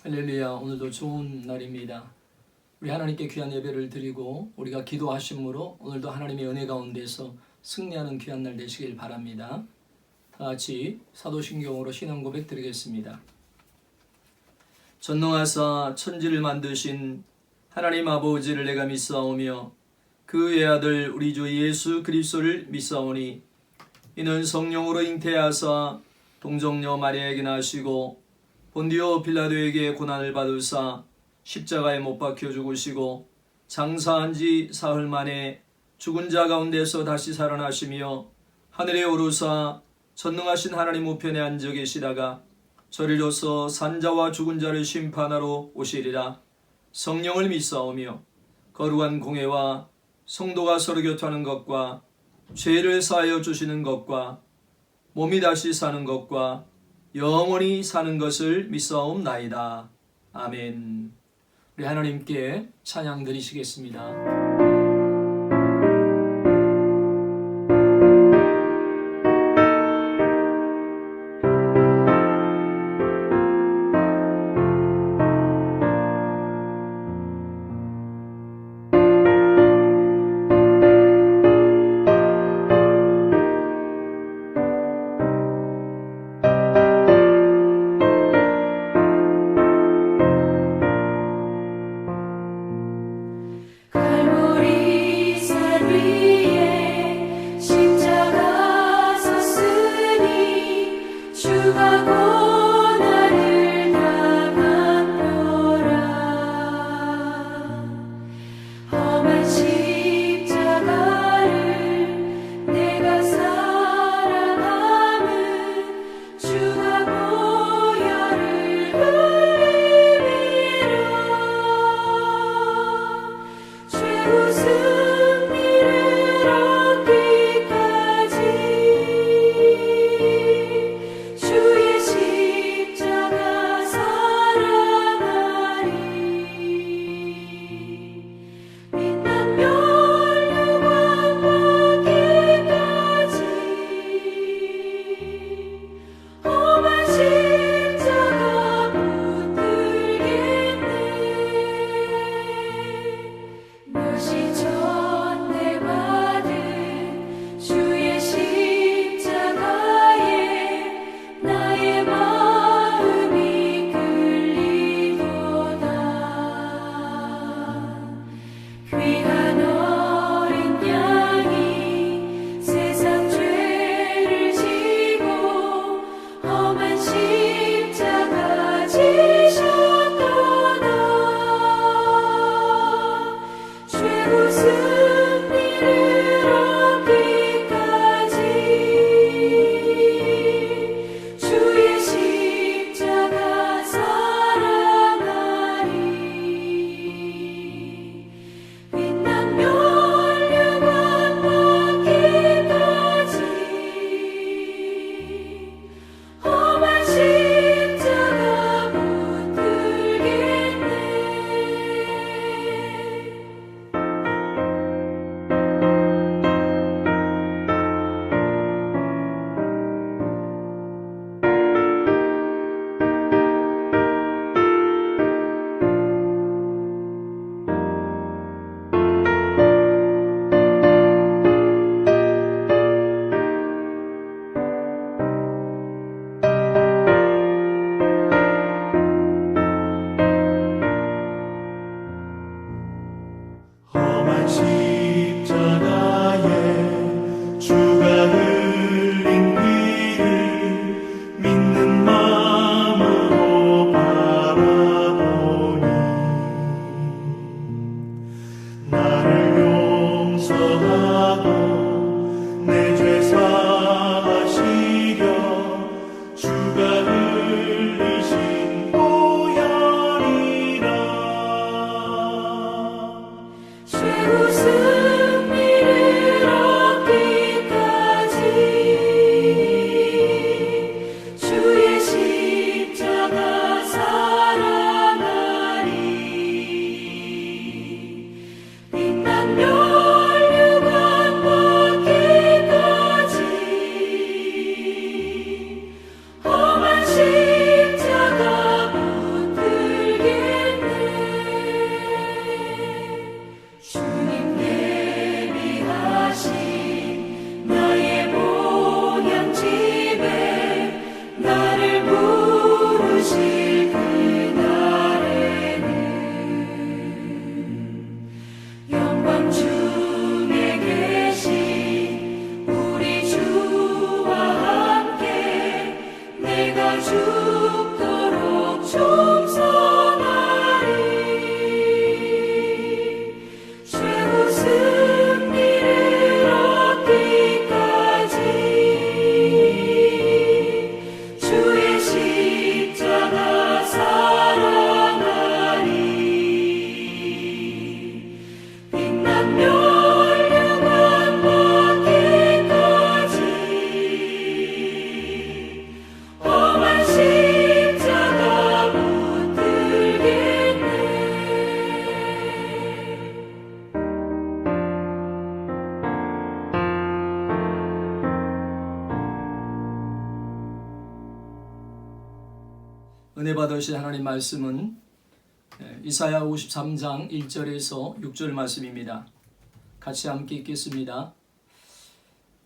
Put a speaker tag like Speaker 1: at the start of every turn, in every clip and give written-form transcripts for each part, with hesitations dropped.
Speaker 1: 할렐루야. 오늘도 좋은 날입니다. 우리 하나님께 귀한 예배를 드리고 우리가 기도하심으로 오늘도 하나님의 은혜 가운데서 승리하는 귀한 날 되시길 바랍니다. 다 같이 사도신경으로 신앙 고백 드리겠습니다. 전능하사 천지를 만드신 하나님 아버지를 내가 믿사오며 그의 아들 우리 주 예수 그리스도를 믿사오니 이는 성령으로 잉태하사 동정녀 마리아에게 나시고 본디오 빌라도에게 고난을 받으사 십자가에 못 박혀 죽으시고 장사한 지 사흘 만에 죽은 자 가운데서 다시 살아나시며 하늘에 오르사 전능하신 하나님 우편에 앉아 계시다가 저리로서 산자와 죽은 자를 심판하러 오시리라. 성령을 믿사오며 거룩한 공회와 성도가 서로 교통하는 것과 죄를 사하여 주시는 것과 몸이 다시 사는 것과 영원히 사는 것을 믿사옵나이다. 아멘. 우리 하나님께 찬양 드리시겠습니다.
Speaker 2: 갈보리
Speaker 1: 은혜 받으실 하나님 말씀은 이사야 53장 1절에서 6절 말씀입니다. 같이 함께 읽겠습니다.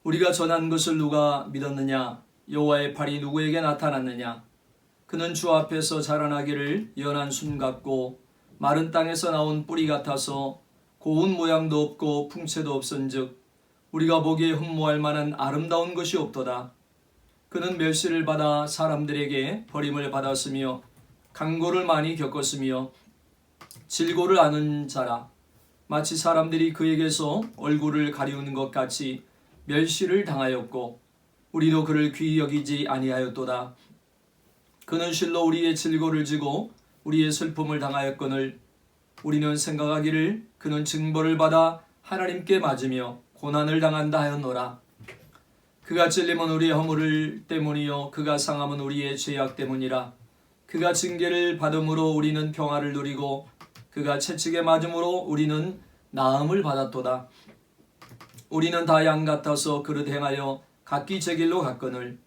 Speaker 1: 우리가 전한 것을 누가 믿었느냐? 여호와의 팔이 누구에게 나타났느냐? 그는 주 앞에서 자라나기를 연한 순 같고 마른 땅에서 나온 뿌리 같아서 고운 모양도 없고 풍채도 없은즉 우리가 보기에 흠모할 만한 아름다운 것이 없도다. 그는 멸시를 받아 사람들에게 버림을 받았으며 강고를 많이 겪었으며 질고를 아는 자라. 마치 사람들이 그에게서 얼굴을 가리우는 것 같이 멸시를 당하였고 우리도 그를 귀히 여기지 아니하였도다. 그는 실로 우리의 질고를 지고 우리의 슬픔을 당하였거늘 우리는 생각하기를 그는 징벌을 받아 하나님께 맞으며 고난을 당한다 하였노라. 그가 찔림은 우리의 허물 때문이요 그가 상함은 우리의 죄악 때문이라. 그가 징계를 받음으로 우리는 평화를 누리고 그가 채찍에 맞음으로 우리는 나음을 받았도다. 우리는 다 양 같아서 그릇 행하여 각기 제 길로 갔거늘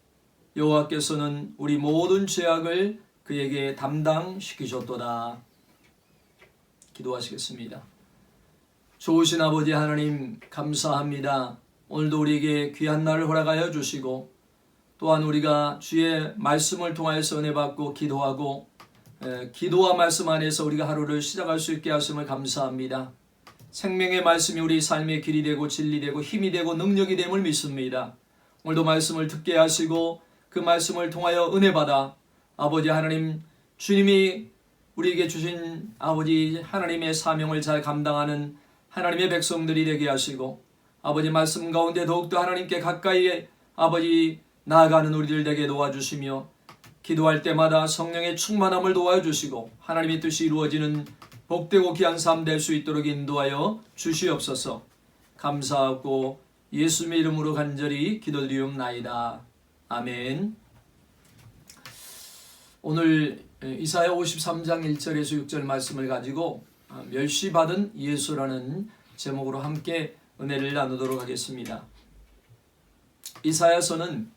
Speaker 1: 여호와께서는 우리 모든 죄악을 그에게 담당시키셨도다. 기도하시겠습니다. 좋으신 아버지 하나님 감사합니다. 오늘도 우리에게 귀한 날을 허락하여 주시고 또한 우리가 주의 말씀을 통하여서 은혜 받고 기도하고 기도와 말씀 안에서 우리가 하루를 시작할 수 있게 하심을 감사합니다. 생명의 말씀이 우리 삶의 길이 되고 진리 되고 힘이 되고 능력이 됨을 믿습니다. 오늘도 말씀을 듣게 하시고 그 말씀을 통하여 은혜 받아 아버지 하나님 주님이 우리에게 주신 아버지 하나님의 사명을 잘 감당하는 하나님의 백성들이 되게 하시고 아버지 말씀 가운데 더욱더 하나님께 가까이 아버지 나아가는 우리들 되게 도와주시며 기도할 때마다 성령의 충만함을 도와주시고 하나님의 뜻이 이루어지는 복되고 귀한 삶 될 수 있도록 인도하여 주시옵소서. 감사하고 예수님의 이름으로 간절히 기도드리옵나이다. 아멘. 오늘 이사야 53장 1절에서 6절 말씀을 가지고 멸시받은 예수라는 제목으로 함께 은혜를 나누도록 하겠습니다. 이사야서는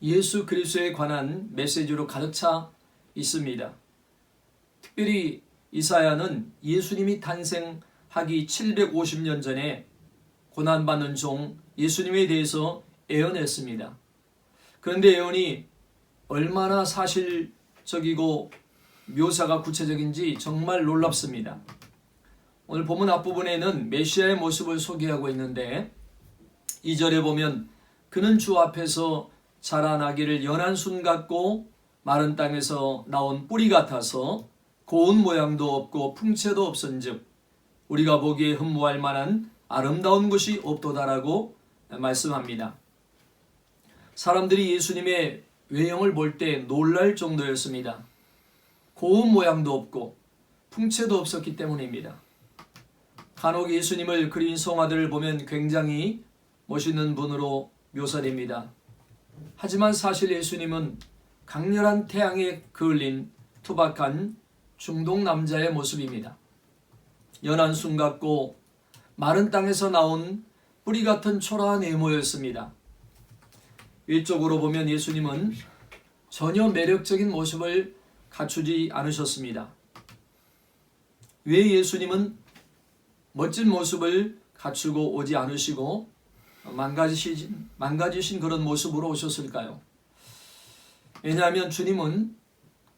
Speaker 1: 예수 그리스도에 관한 메시지로 가득 차 있습니다. 특별히 이사야는 예수님이 탄생하기 750년 전에 고난받는 종 예수님에 대해서 예언했습니다. 그런데 예언이 얼마나 사실적이고 묘사가 구체적인지 정말 놀랍습니다. 오늘 본문 앞부분에는 메시아의 모습을 소개하고 있는데 2절에 보면 그는 주 앞에서 자라나기를 연한 순 같고 마른 땅에서 나온 뿌리 같아서 고운 모양도 없고 풍채도 없은즉 우리가 보기에 흠모할 만한 아름다운 것이 없도다라고 말씀합니다. 사람들이 예수님의 외형을 볼 때 놀랄 정도였습니다. 고운 모양도 없고 풍채도 없었기 때문입니다. 간혹 예수님을 그린 성화들을 보면 굉장히 멋있는 분으로 묘사됩니다. 하지만 사실 예수님은 강렬한 태양에 그을린 투박한 중동 남자의 모습입니다. 연한 순 같고 마른 땅에서 나온 뿌리 같은 초라한 외모였습니다. 외적으로 보면 예수님은 전혀 매력적인 모습을 갖추지 않으셨습니다. 왜 예수님은 멋진 모습을 갖추고 오지 않으시고 망가지신 그런 모습으로 오셨을까요? 왜냐하면 주님은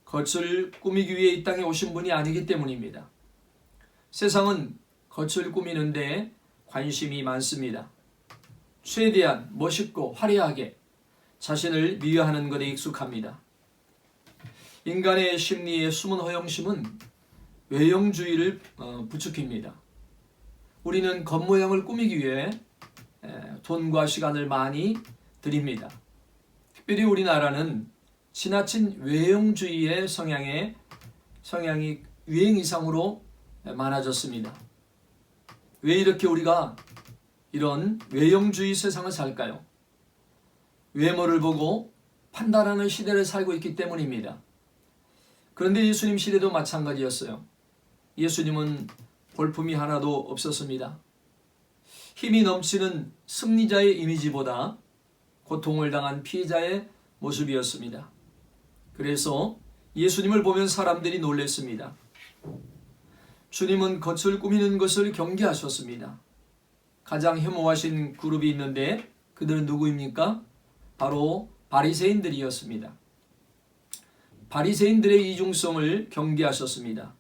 Speaker 1: 겉을 꾸미기 위해 이 땅에 오신 분이 아니기 때문입니다. 세상은 겉을 꾸미는데 관심이 많습니다. 최대한 멋있고 화려하게 자신을 미화하는 것에 익숙합니다. 인간의 심리의 숨은 허영심은 외형주의를 부추깁니다. 우리는 겉모양을 꾸미기 위해 돈과 시간을 많이 들입니다. 특별히 우리나라는 지나친 외형주의의 성향이 유행 이상으로 많아졌습니다. 왜 이렇게 우리가 이런 외형주의 세상을 살까요? 외모를 보고 판단하는 시대를 살고 있기 때문입니다. 그런데 예수님 시대도 마찬가지였어요. 예수님은 볼품이 하나도 없었습니다. 힘이 넘치는 승리자의 이미지보다 고통을 당한 피해자의 모습이었습니다. 그래서 예수님을 보면 사람들이 놀랐습니다. 주님은 겉을 꾸미는 것을 경계하셨습니다. 가장 혐오하신 그룹이 있는데 그들은 누구입니까? 바로 바리새인들이었습니다. 바리새인들의 이중성을 경계하셨습니다.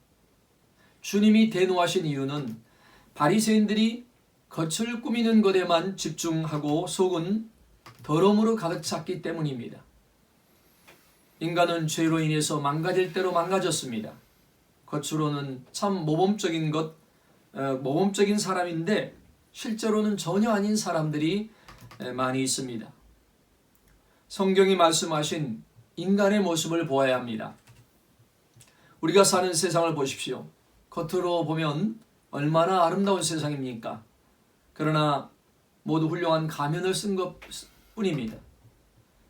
Speaker 1: 주님이 대노하신 이유는 바리새인들이 겉을 꾸미는 것에만 집중하고 속은 더러움으로 가득 찼기 때문입니다. 인간은 죄로 인해서 망가질 대로 망가졌습니다. 겉으로는 참 모범적인 사람인데 실제로는 전혀 아닌 사람들이 많이 있습니다. 성경이 말씀하신 인간의 모습을 보아야 합니다. 우리가 사는 세상을 보십시오. 겉으로 보면 얼마나 아름다운 세상입니까? 그러나 모두 훌륭한 가면을 쓴 것뿐입니다.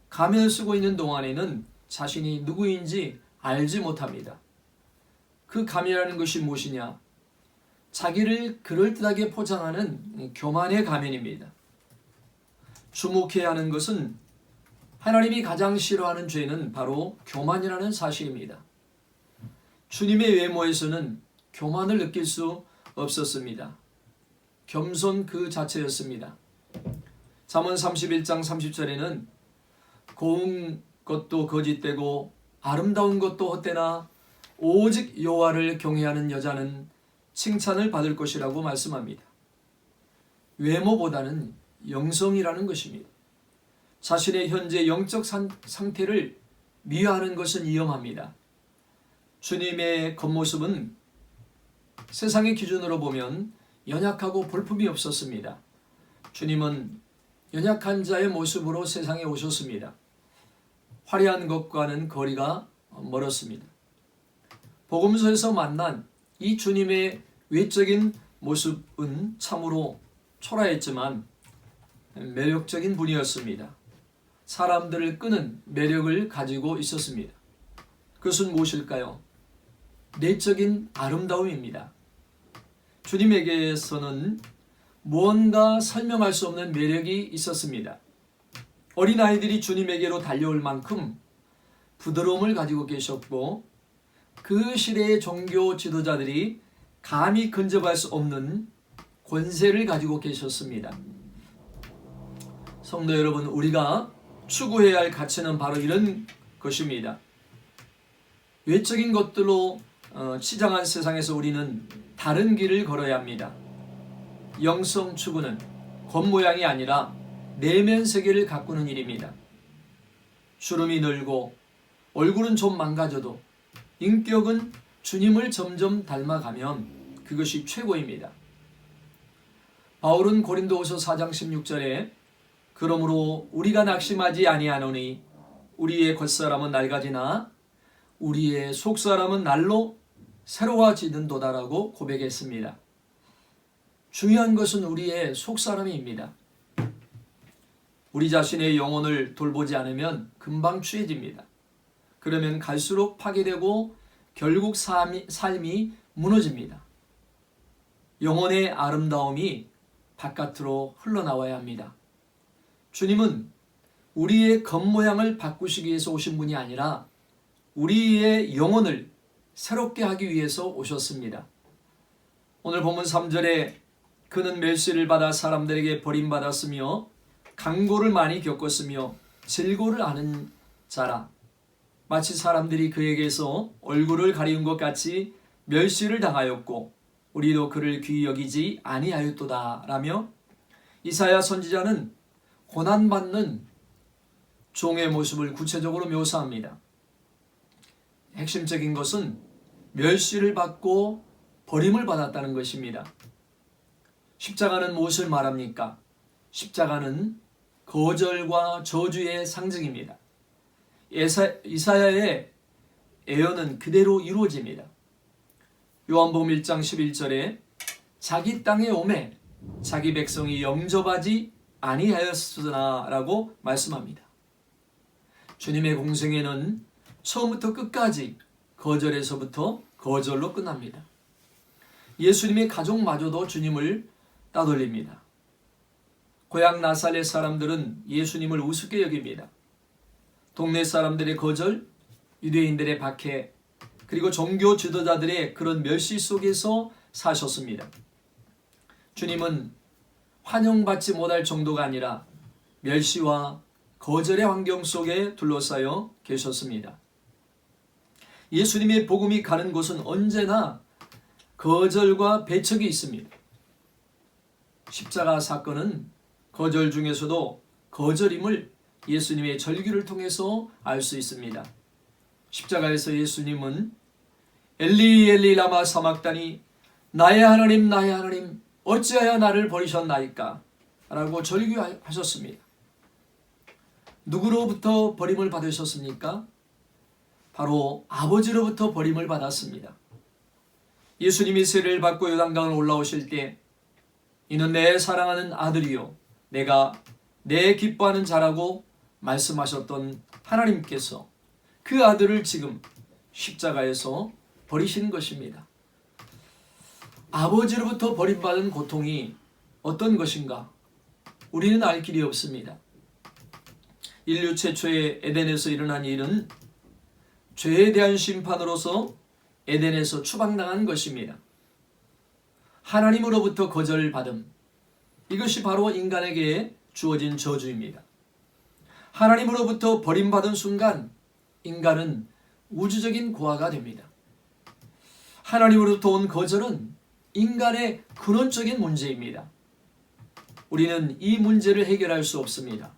Speaker 1: 가면을 쓰고 있는 동안에는 자신이 누구인지 알지 못합니다. 그 가면이라는 것이 무엇이냐? 자기를 그럴듯하게 포장하는 교만의 가면입니다. 주목해야 하는 것은 하나님이 가장 싫어하는 죄는 바로 교만이라는 사실입니다. 주님의 외모에서는 교만을 느낄 수 없었습니다. 겸손 그 자체였습니다. 잠언 31장 30절에는 고운 것도 거짓되고 아름다운 것도 헛되나 오직 여호와를 경외하는 여자는 칭찬을 받을 것이라고 말씀합니다. 외모보다는 영성이라는 것입니다. 자신의 현재 영적 상태를 미화하는 것은 위험합니다. 주님의 겉모습은 세상의 기준으로 보면 연약하고 볼품이 없었습니다. 주님은 연약한 자의 모습으로 세상에 오셨습니다. 화려한 것과는 거리가 멀었습니다. 복음서에서 만난 이 주님의 외적인 모습은 참으로 초라했지만 매력적인 분이었습니다. 사람들을 끄는 매력을 가지고 있었습니다. 그것은 무엇일까요? 내적인 아름다움입니다. 주님에게서는 무언가 설명할 수 없는 매력이 있었습니다. 어린아이들이 주님에게로 달려올 만큼 부드러움을 가지고 계셨고 그 시대의 종교 지도자들이 감히 근접할 수 없는 권세를 가지고 계셨습니다. 성도 여러분, 우리가 추구해야 할 가치는 바로 이런 것입니다. 외적인 것들로 치장한 세상에서 우리는 다른 길을 걸어야 합니다. 영성 추구는 겉모양이 아니라 내면 세계를 가꾸는 일입니다. 주름이 늘고 얼굴은 좀 망가져도 인격은 주님을 점점 닮아가면 그것이 최고입니다. 바울은 고린도후서 4장 16절에 그러므로 우리가 낙심하지 아니하노니 우리의 겉사람은 낡아지나 우리의 속사람은 날로 새로워지는도다라고 고백했습니다. 중요한 것은 우리의 속사람입니다. 우리 자신의 영혼을 돌보지 않으면 금방 취해집니다. 그러면 갈수록 파괴되고 결국 삶이 무너집니다. 영혼의 아름다움이 바깥으로 흘러나와야 합니다. 주님은 우리의 겉모양을 바꾸시기 위해서 오신 분이 아니라 우리의 영혼을 새롭게 하기 위해서 오셨습니다. 오늘 본문 3절에 그는 멸시를 받아 사람들에게 버림받았으며 강고를 많이 겪었으며 질고를 아는 자라. 마치 사람들이 그에게서 얼굴을 가리운 것 같이 멸시를 당하였고 우리도 그를 귀히 여기지 아니하였도다 라며 이사야 선지자는 고난받는 종의 모습을 구체적으로 묘사합니다. 핵심적인 것은 멸시를 받고 버림을 받았다는 것입니다. 십자가는 무엇을 말합니까? 십자가는 거절과 저주의 상징입니다. 이사야의 예언은 그대로 이루어집니다. 요한복음 1장 11절에 자기 땅에 오매 자기 백성이 영접하지 아니하였으나 라고 말씀합니다. 주님의 공생애는 처음부터 끝까지 거절에서부터 거절로 끝납니다. 예수님의 가족마저도 주님을 따돌립니다. 고향 나사렛 사람들은 예수님을 우습게 여깁니다. 동네 사람들의 거절, 유대인들의 박해, 그리고 종교 지도자들의 그런 멸시 속에서 사셨습니다. 주님은 환영받지 못할 정도가 아니라 멸시와 거절의 환경 속에 둘러싸여 계셨습니다. 예수님의 복음이 가는 곳은 언제나 거절과 배척이 있습니다. 십자가 사건은 거절 중에서도 거절임을 예수님의 절규를 통해서 알 수 있습니다. 십자가에서 예수님은 엘리 엘리 라마 사막다니 나의 하나님 어찌하여 나를 버리셨나이까 라고 절규하셨습니다. 누구로부터 버림을 받으셨습니까? 바로 아버지로부터 버림을 받았습니다. 예수님이 세례를 받고 요단강을 올라오실 때 이는 내 사랑하는 아들이요 내가 내 기뻐하는 자라고 말씀하셨던 하나님께서 그 아들을 지금 십자가에서 버리신 것입니다. 아버지로부터 버림받은 고통이 어떤 것인가? 우리는 알 길이 없습니다. 인류 최초의 에덴에서 일어난 일은 죄에 대한 심판으로서 에덴에서 추방당한 것입니다. 하나님으로부터 거절받음, 이것이 바로 인간에게 주어진 저주입니다. 하나님으로부터 버림받은 순간 인간은 우주적인 고아가 됩니다. 하나님으로부터 온 거절은 인간의 근원적인 문제입니다. 우리는 이 문제를 해결할 수 없습니다.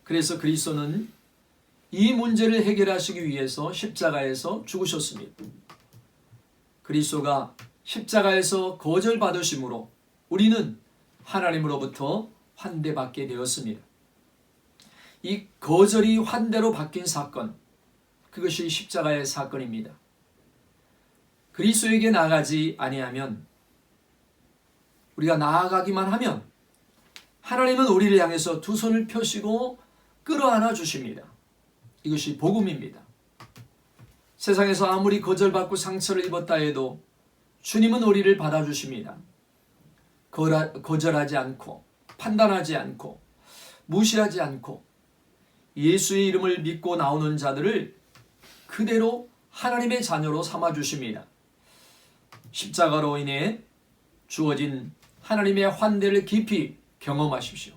Speaker 1: 그래서 그리스도는 이 문제를 해결하시기 위해서 십자가에서 죽으셨습니다. 그리스도가 십자가에서 거절받으심으로 우리는 하나님으로부터 환대받게 되었습니다. 이 거절이 환대로 바뀐 사건, 그것이 십자가의 사건입니다. 그리스도에게 나아가지 아니하면, 우리가 나아가기만 하면 하나님은 우리를 향해서 두 손을 펴시고 끌어안아 주십니다. 이것이 복음입니다. 세상에서 아무리 거절받고 상처를 입었다 해도 주님은 우리를 받아주십니다. 거절하지 않고 판단하지 않고 무시하지 않고 예수의 이름을 믿고 나오는 자들을 그대로 하나님의 자녀로 삼아주십니다. 십자가로 인해 주어진 하나님의 환대를 깊이 경험하십시오.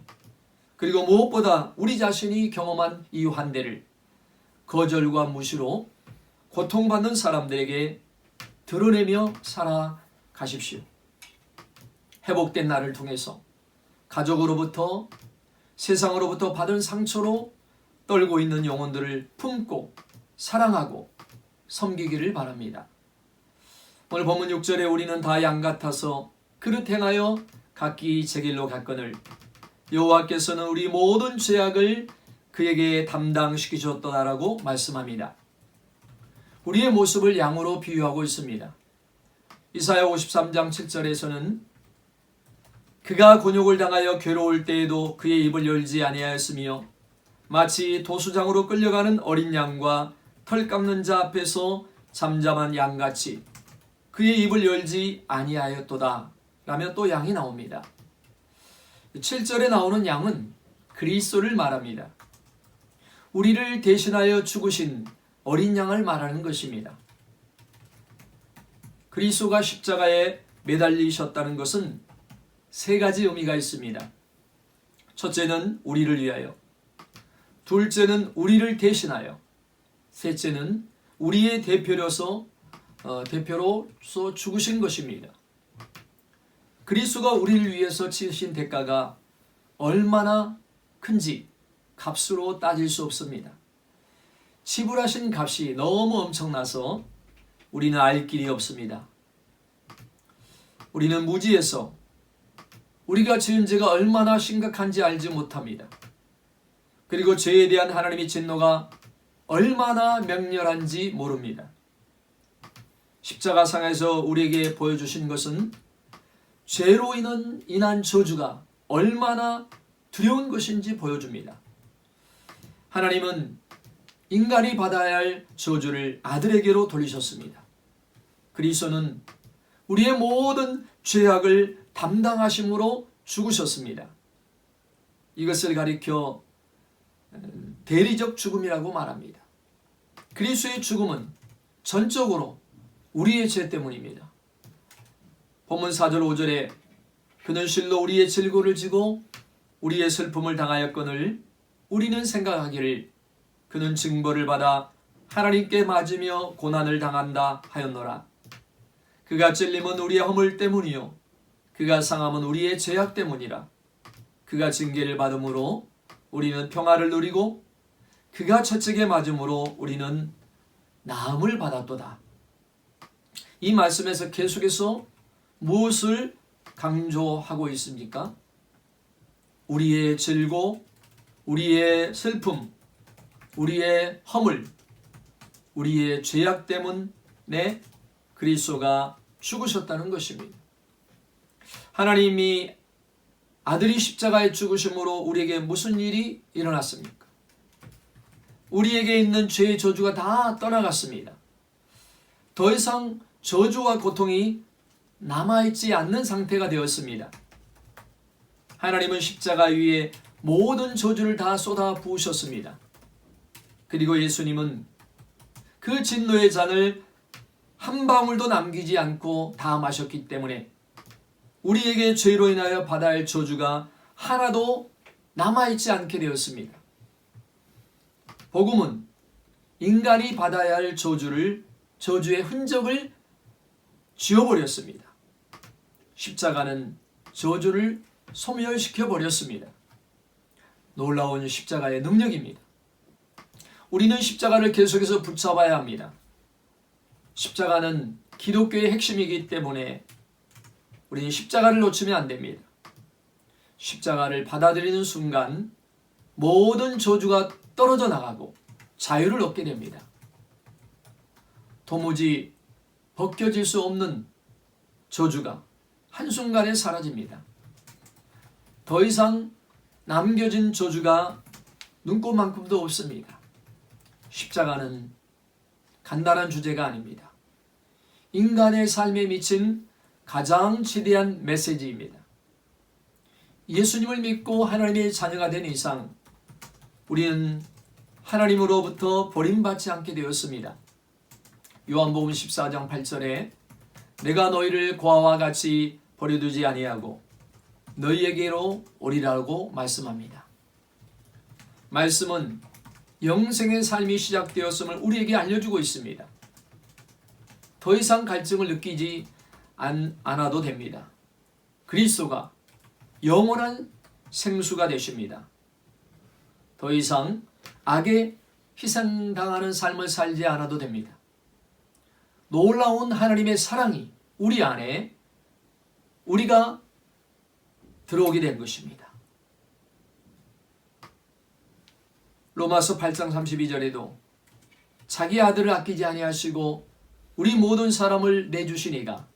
Speaker 1: 그리고 무엇보다 우리 자신이 경험한 이 환대를 거절과 무시로 고통받는 사람들에게 드러내며 살아가십시오. 회복된 나를 통해서 가족으로부터 세상으로부터 받은 상처로 떨고 있는 영혼들을 품고 사랑하고 섬기기를 바랍니다. 오늘 본문 6절에 우리는 다 양 같아서 그릇 행하여 각기 제 길로 갔거늘 여호와께서는 우리 모든 죄악을 그에게 담당시키셨더라라고 말씀합니다. 우리의 모습을 양으로 비유하고 있습니다. 이사야 53장 7절에서는 그가 곤욕을 당하여 괴로울 때에도 그의 입을 열지 아니하였으며 마치 도수장으로 끌려가는 어린 양과 털 깎는 자 앞에서 잠잠한 양같이 그의 입을 열지 아니하였도다 라며 또 양이 나옵니다. 7절에 나오는 양은 그리스도를 말합니다. 우리를 대신하여 죽으신 어린 양을 말하는 것입니다. 그리스도가 십자가에 매달리셨다는 것은 세 가지 의미가 있습니다. 첫째는 우리를 위하여, 둘째는 우리를 대신하여, 셋째는 우리의 대표로서 죽으신 것입니다. 그리스도가 우리를 위해서 치르신 대가가 얼마나 큰지 값으로 따질 수 없습니다. 지불하신 값이 너무 엄청나서 우리는 알 길이 없습니다. 우리는 무지해서 우리가 지은 죄가 얼마나 심각한지 알지 못합니다. 그리고 죄에 대한 하나님의 진노가 얼마나 맹렬한지 모릅니다. 십자가상에서 우리에게 보여주신 것은 죄로 인한 저주가 얼마나 두려운 것인지 보여줍니다. 하나님은 인간이 받아야 할 저주를 아들에게로 돌리셨습니다. 그리스도는 우리의 모든 죄악을 담당하심으로 죽으셨습니다. 이것을 가리켜 대리적 죽음이라고 말합니다. 그리스도의 죽음은 전적으로 우리의 죄 때문입니다. 본문 4절 5절에 그는 실로 우리의 질고를 지고 우리의 슬픔을 당하였거늘 우리는 생각하기를 그는 징벌을 받아 하나님께 맞으며 고난을 당한다 하였노라. 그가 찔림은 우리의 허물 때문이요 그가 상함은 우리의 죄악 때문이라. 그가 징계를 받음으로 우리는 평화를 누리고 그가 채찍에 맞음으로 우리는 나음을 받았도다. 이 말씀에서 계속해서 무엇을 강조하고 있습니까? 우리의 질고, 우리의 슬픔, 우리의 허물, 우리의 죄악 때문에 그리스도가 죽으셨다는 것입니다. 하나님이 아들이 십자가에 죽으심으로 우리에게 무슨 일이 일어났습니까? 우리에게 있는 죄의 저주가 다 떠나갔습니다. 더 이상 저주와 고통이 남아있지 않는 상태가 되었습니다. 하나님은 십자가 위에 모든 저주를 다 쏟아 부으셨습니다. 그리고 예수님은 그 진노의 잔을 한 방울도 남기지 않고 다 마셨기 때문에 우리에게 죄로 인하여 받아야 할 저주가 하나도 남아있지 않게 되었습니다. 복음은 인간이 받아야 할 저주의 흔적을 지워버렸습니다. 십자가는 저주를 소멸시켜 버렸습니다. 놀라운 십자가의 능력입니다. 우리는 십자가를 계속해서 붙잡아야 합니다. 십자가는 기독교의 핵심이기 때문에 우리는 십자가를 놓치면 안 됩니다. 십자가를 받아들이는 순간 모든 저주가 떨어져 나가고 자유를 얻게 됩니다. 도무지 벗겨질 수 없는 저주가 한순간에 사라집니다. 더 이상 남겨진 저주가 눈꼽만큼도 없습니다. 십자가는 간단한 주제가 아닙니다. 인간의 삶에 미친 가장 지대한 메시지입니다. 예수님을 믿고 하나님의 자녀가 된 이상 우리는 하나님으로부터 버림받지 않게 되었습니다. 요한복음 14장 8절에 내가 너희를 고아와 같이 버려두지 아니하고 너희에게로 오리라고 말씀합니다. 말씀은 영생의 삶이 시작되었음을 우리에게 알려주고 있습니다. 더 이상 갈증을 느끼지 않아도 됩니다. 그리스도가 영원한 생수가 되십니다. 더 이상 악에 희생당하는 삶을 살지 않아도 됩니다. 놀라운 하나님의 사랑이 우리 안에 우리가 들어오게 된 것입니다. 로마서 8장 32절에도 자기 아들을 아끼지 아니하시고 우리 모든 사람을 내주시니가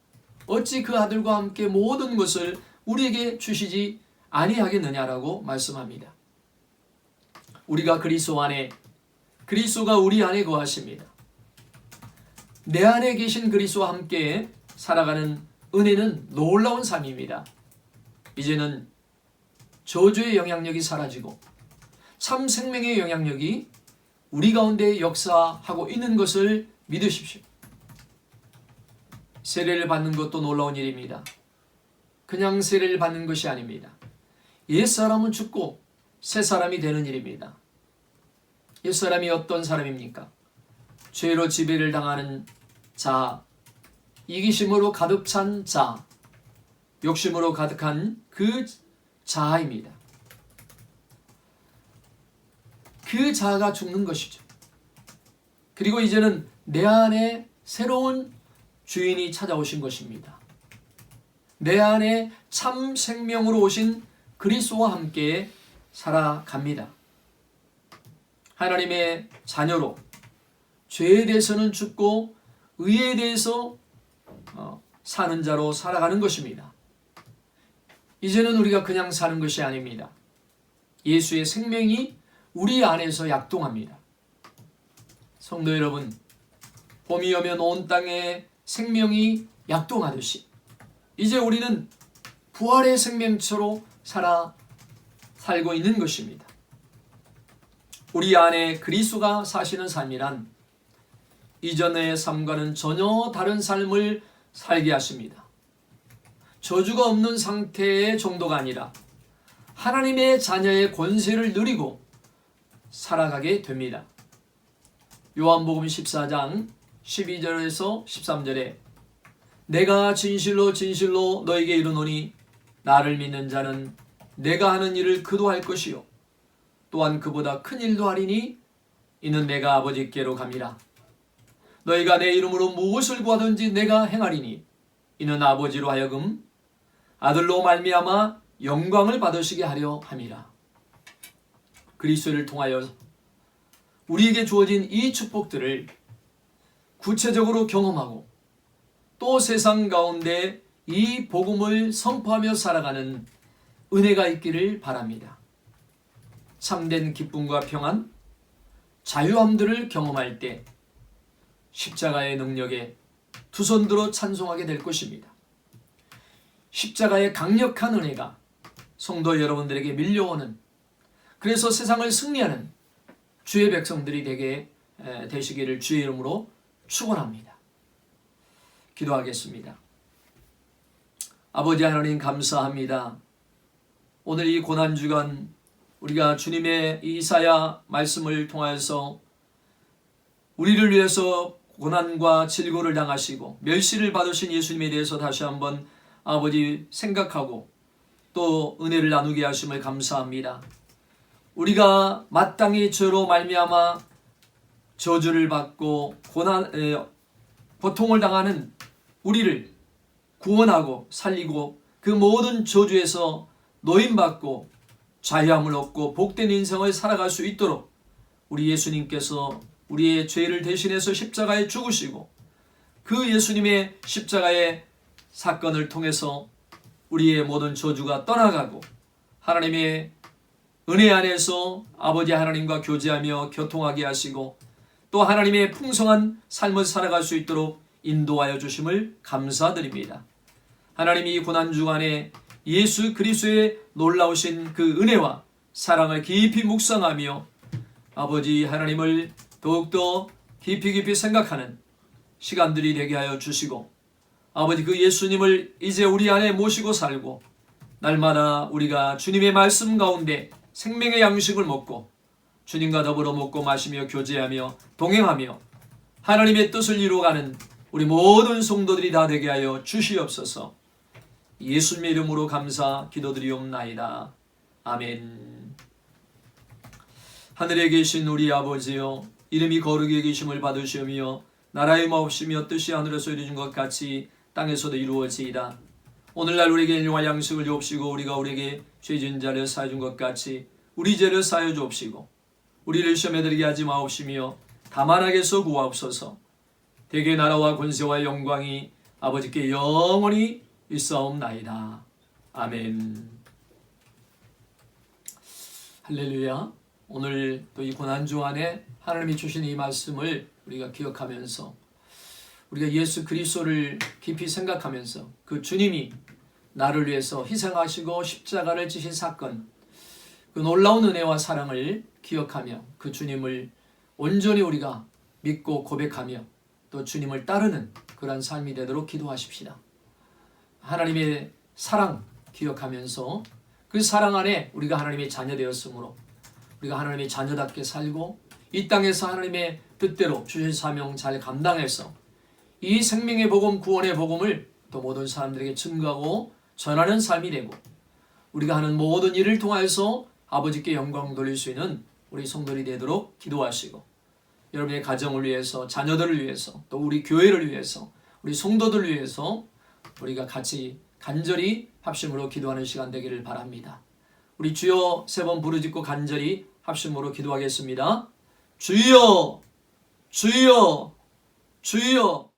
Speaker 1: 어찌 그 아들과 함께 모든 것을 우리에게 주시지 아니하겠느냐라고 말씀합니다. 우리가 그리스도 안에, 그리스도가 우리 안에 거하십니다. 내 안에 계신 그리스도와 함께 살아가는 은혜는 놀라운 삶입니다. 이제는 저주의 영향력이 사라지고 참 생명의 영향력이 우리 가운데 역사하고 있는 것을 믿으십시오. 세례를 받는 것도 놀라운 일입니다. 그냥 세례를 받는 것이 아닙니다. 옛사람은 죽고 새사람이 되는 일입니다. 옛사람이 어떤 사람입니까? 죄로 지배를 당하는 자, 이기심으로 가득 찬 자, 욕심으로 가득한 그 자아입니다. 그 자아가 죽는 것이죠. 그리고 이제는 내 안에 새로운 주인이 찾아오신 것입니다. 내 안에 참 생명으로 오신 그리스도와 함께 살아갑니다. 하나님의 자녀로 죄에 대해서는 죽고 의에 대해서 사는 자로 살아가는 것입니다. 이제는 우리가 그냥 사는 것이 아닙니다. 예수의 생명이 우리 안에서 약동합니다. 성도 여러분, 봄이 오면 온 땅에 생명이 약동하듯이 이제 우리는 부활의 생명처로 살고 있는 것입니다. 우리 안에 그리스도가 사시는 삶이란 이전의 삶과는 전혀 다른 삶을 살게 하십니다. 저주가 없는 상태의 정도가 아니라 하나님의 자녀의 권세를 누리고 살아가게 됩니다. 요한복음 14장 12절에서 13절에 내가 진실로 진실로 너에게 이르노니 나를 믿는 자는 내가 하는 일을 그도 할 것이요 또한 그보다 큰 일도 하리니 이는 내가 아버지께로 감이라. 너희가 내 이름으로 무엇을 구하든지 내가 행하리니 이는 아버지로 하여금 아들로 말미암아 영광을 받으시게 하려 함이라. 그리스도를 통하여 우리에게 주어진 이 축복들을 구체적으로 경험하고 또 세상 가운데 이 복음을 선포하며 살아가는 은혜가 있기를 바랍니다. 참된 기쁨과 평안, 자유함들을 경험할 때 십자가의 능력에 두 손 들어 찬송하게 될 것입니다. 십자가의 강력한 은혜가 성도 여러분들에게 밀려오는, 그래서 세상을 승리하는 주의 백성들이 되시기를 주의 이름으로 축원합니다. 기도하겠습니다. 아버지 하나님 감사합니다. 오늘 이 고난주간 우리가 주님의 이사야 말씀을 통하여서 우리를 위해서 고난과 질고를 당하시고 멸시를 받으신 예수님에 대해서 다시 한번 아버지 생각하고 또 은혜를 나누게 하심을 감사합니다. 우리가 마땅히 죄로 말미암아 저주를 받고 고통을 당하는 우리를 구원하고 살리고 그 모든 저주에서 노임받고 자유함을 얻고 복된 인생을 살아갈 수 있도록 우리 예수님께서 우리의 죄를 대신해서 십자가에 죽으시고 그 예수님의 십자가의 사건을 통해서 우리의 모든 저주가 떠나가고 하나님의 은혜 안에서 아버지 하나님과 교제하며 교통하게 하시고 또 하나님의 풍성한 삶을 살아갈 수 있도록 인도하여 주심을 감사드립니다. 하나님이 이 고난주간에 예수 그리스도의 놀라우신 그 은혜와 사랑을 깊이 묵상하며 아버지 하나님을 더욱더 깊이 생각하는 시간들이 되게 하여 주시고 아버지 그 예수님을 이제 우리 안에 모시고 살고 날마다 우리가 주님의 말씀 가운데 생명의 양식을 먹고 주님과 더불어 먹고 마시며 교제하며 동행하며 하나님의 뜻을 이루어가는 우리 모든 성도들이 다 되게 하여 주시옵소서. 예수님의 이름으로 감사 기도드리옵나이다. 아멘. 하늘에 계신 우리 아버지여, 이름이 거룩히 여기심을 받으시며 나라의 마옵시며 뜻이 하늘에서 이루어진 것 같이 땅에서도 이루어지이다. 오늘날 우리에게 일용할 양식을 주옵시고 우리가 우리에게 죄진 자를 사해 준 것 같이 우리 죄를 사해 주옵시고 우리를 시험에 들게 하지 마옵시며 다만 악에서 구하옵소서. 대개 나라와 권세와 영광이 아버지께 영원히 있사옵나이다. 아멘. 할렐루야. 오늘 또 이 고난주 안에 하나님이 주신 이 말씀을 우리가 기억하면서 우리가 예수 그리스도를 깊이 생각하면서 그 주님이 나를 위해서 희생하시고 십자가를 지신 사건, 그 놀라운 은혜와 사랑을 기억하며 그 주님을 온전히 우리가 믿고 고백하며 또 주님을 따르는 그런 삶이 되도록 기도하십시다. 하나님의 사랑 기억하면서 그 사랑 안에 우리가 하나님의 자녀 되었으므로 우리가 하나님의 자녀답게 살고 이 땅에서 하나님의 뜻대로 주신 사명 잘 감당해서 이 생명의 복음, 구원의 복음을 또 모든 사람들에게 증거하고 전하는 삶이 되고 우리가 하는 모든 일을 통하여서 아버지께 영광 돌릴 수 있는 우리 성도들이 되도록 기도하시고 여러분의 가정을 위해서, 자녀들을 위해서, 또 우리 교회를 위해서, 우리 성도들을 위해서 우리가 같이 간절히 합심으로 기도하는 시간 되기를 바랍니다. 우리 주여 3번 부르짖고 간절히 합심으로 기도하겠습니다. 주여, 주여, 주여.